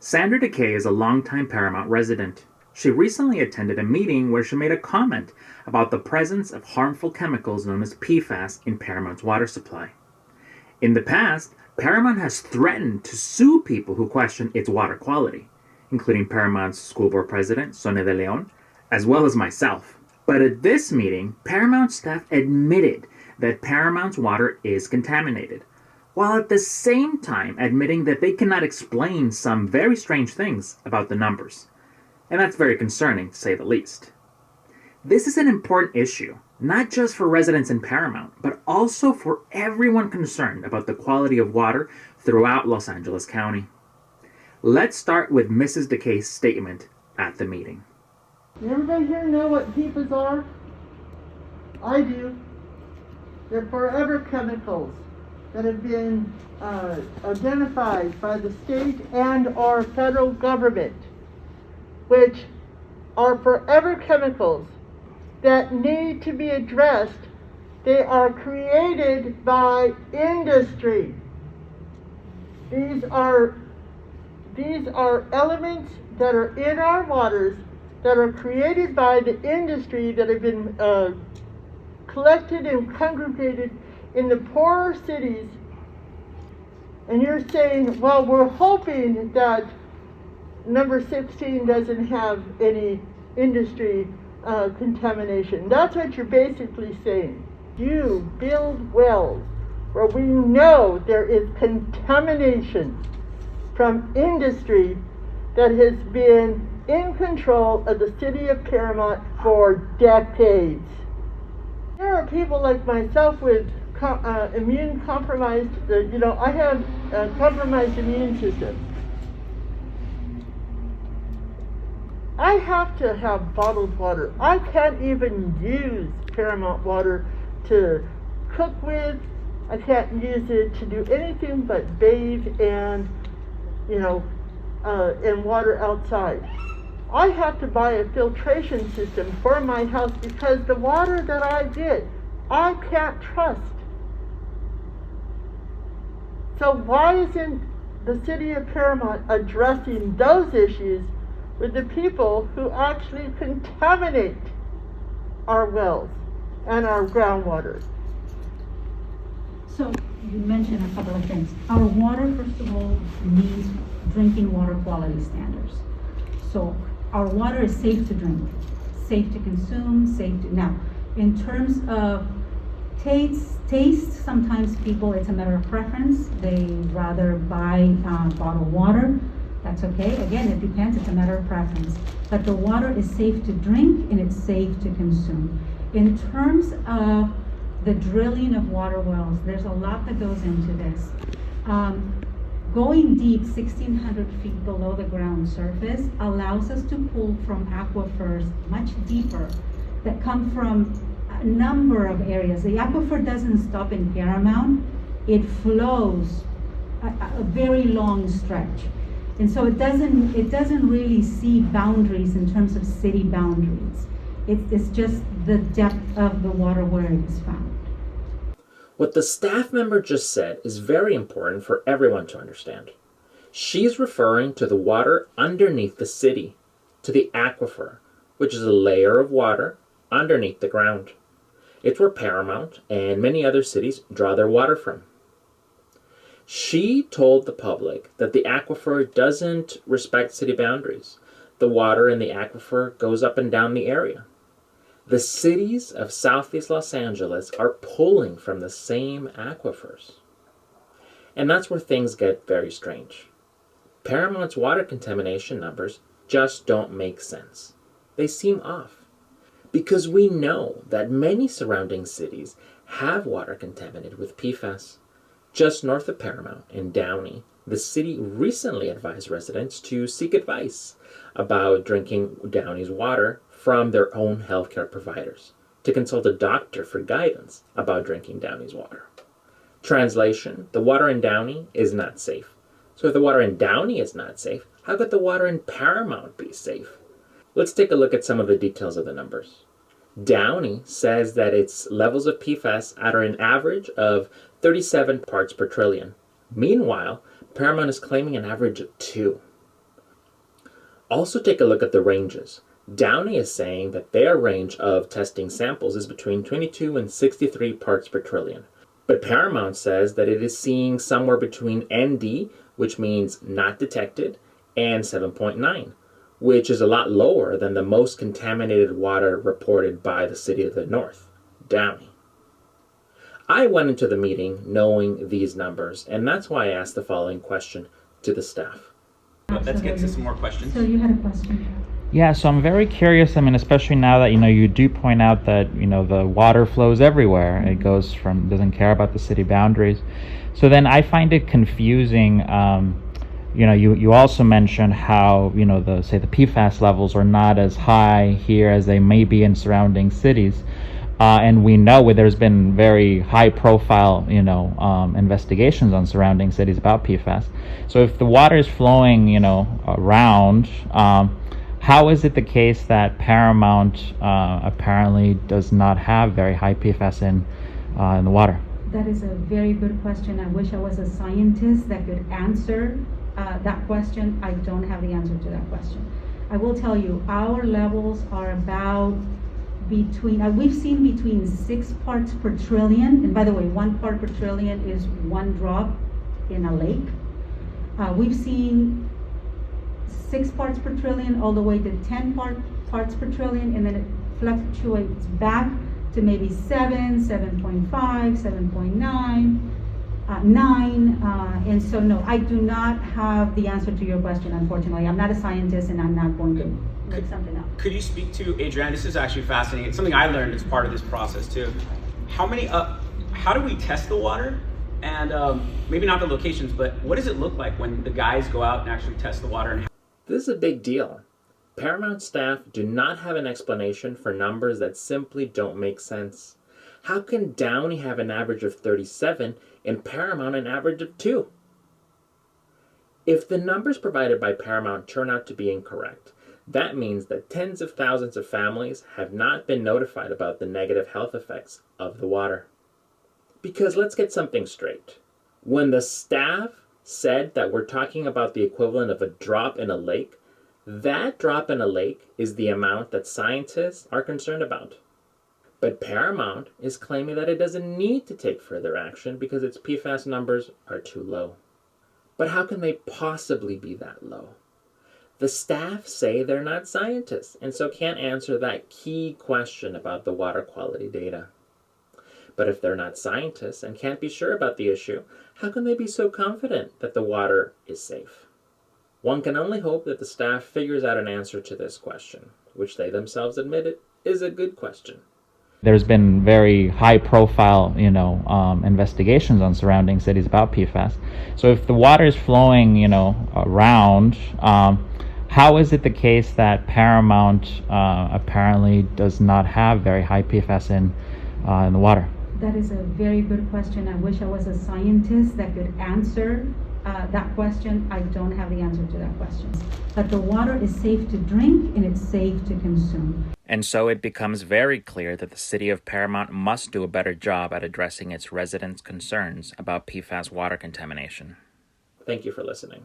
Sandra DeKay is a longtime Paramount resident. She recently attended a meeting where she made a comment about the presence of harmful chemicals known as PFAS in Paramount's water supply. In the past, Paramount has threatened to sue people who question its water quality, including Paramount's school board president, Sonia de Leon, as well as myself. But at this meeting, Paramount staff admitted that Paramount's water is contaminated, while at the same time admitting that they cannot explain some very strange things about the numbers. And that's very concerning, to say the least. This is an important issue, not just for residents in Paramount, but also for everyone concerned about the quality of water throughout Los Angeles County. Let's start with Mrs. DeKay's statement at the meeting. Everybody here know what PFAS are? I do. They're forever chemicals that have been identified by the state and or federal government, which are forever chemicals that need to be addressed. They are created by industry. These are elements that are in our waters that are created by the industry that have been collected and congregated in the poorer cities. And you're saying, well, we're hoping that number 16 doesn't have any industry contamination. That's what you're basically saying. You build wells where we know there is contamination from industry that has been in control of the city of Paramount for decades. There are people like myself with immune compromised, I have a compromised immune system. I have to have bottled water. I can't even use Paramount water to cook with. I can't use it to do anything but bathe and, and water outside. I have to buy a filtration system for my house because the water that I get, I can't trust. So why isn't the city of Paramount addressing those issues with the people who actually contaminate our wells and our groundwater? So you mentioned a couple of things. Our water, first of all, meets drinking water quality standards. So our water is safe to drink, safe to consume, now, in terms of taste, sometimes people, it's a matter of preference. They rather buy bottled water. That's okay. Again, it depends. It's a matter of preference. But the water is safe to drink and it's safe to consume. In terms of the drilling of water wells, there's a lot that goes into this. Going deep, 1,600 feet below the ground surface, allows us to pull from aquifers much deeper that come from a number of areas. The aquifer doesn't stop in Paramount. It flows a very long stretch. And so it doesn't really see boundaries in terms of city boundaries. It's just the depth of the water where it is found. What the staff member just said is very important for everyone to understand. She's referring to the water underneath the city, to the aquifer, which is a layer of water underneath the ground. It's where Paramount and many other cities draw their water from. She told the public that the aquifer doesn't respect city boundaries. The water in the aquifer goes up and down the area. The cities of Southeast Los Angeles are pulling from the same aquifers. And that's where things get very strange. Paramount's water contamination numbers just don't make sense. They seem off. Because we know that many surrounding cities have water contaminated with PFAS. Just north of Paramount in Downey, the city recently advised residents to seek advice about drinking Downey's water from their own healthcare providers, to consult a doctor for guidance about drinking Downey's water. Translation, the water in Downey is not safe. So if the water in Downey is not safe, how could the water in Paramount be safe? Let's take a look at some of the details of the numbers. Downey says that its levels of PFAS are an average of 37 parts per trillion. Meanwhile, Paramount is claiming an average of 2. Also take a look at the ranges. Downey is saying that their range of testing samples is between 22 and 63 parts per trillion. But Paramount says that it is seeing somewhere between ND, which means not detected, and 7.9, which is a lot lower than the most contaminated water reported by the City of the North, Downey. I went into the meeting knowing these numbers, and that's why I asked the following question to the staff. Let's get to some more questions. So you had a question. Yeah, so I'm very curious. I mean, especially now that, you do point out that, the water flows everywhere. It goes doesn't care about the city boundaries. So then I find it confusing. You also mentioned how, the PFAS levels are not as high here as they may be in surrounding cities. And we know there's been very high profile, investigations on surrounding cities about PFAS. So if the water is flowing, around, how is it the case that Paramount apparently does not have very high PFAS in the water? That is a very good question. I wish I was a scientist that could answer that question. I don't have the answer to that question. I will tell you, our levels are about we've seen between 6 parts per trillion, and by the way, 1 part per trillion is 1 drop in a lake. We've seen 6 parts per trillion all the way to 10 parts per trillion, and then it fluctuates back to maybe 7, 7.5, 7.9, 9. And so no, I do not have the answer to your question, unfortunately. I'm not a scientist and I'm not going to make something up. Could you speak to, Adrienne, this is actually fascinating. It's something I learned as part of this process too. How do we test the water? And maybe not the locations, but what does it look like when the guys go out and actually test the water? This is a big deal. Paramount staff do not have an explanation for numbers that simply don't make sense. How can Downey have an average of 37 and Paramount an average of 2? If the numbers provided by Paramount turn out to be incorrect, that means that tens of thousands of families have not been notified about the negative health effects of the water. Because let's get something straight. When the staff said that we're talking about the equivalent of a drop in a lake, that drop in a lake is the amount that scientists are concerned about. But Paramount is claiming that it doesn't need to take further action because its PFAS numbers are too low. But how can they possibly be that low? The staff say they're not scientists and so can't answer that key question about the water quality data. But if they're not scientists and can't be sure about the issue, how can they be so confident that the water is safe? One can only hope that the staff figures out an answer to this question, which they themselves admitted is a good question. There's been very high profile, investigations on surrounding cities about PFAS. So if the water is flowing, around, how is it the case that Paramount apparently does not have very high PFAS in the water? That is a very good question. I wish I was a scientist that could answer that question. I don't have the answer to that question. But the water is safe to drink and it's safe to consume. And so it becomes very clear that the City of Paramount must do a better job at addressing its residents' concerns about PFAS water contamination. Thank you for listening.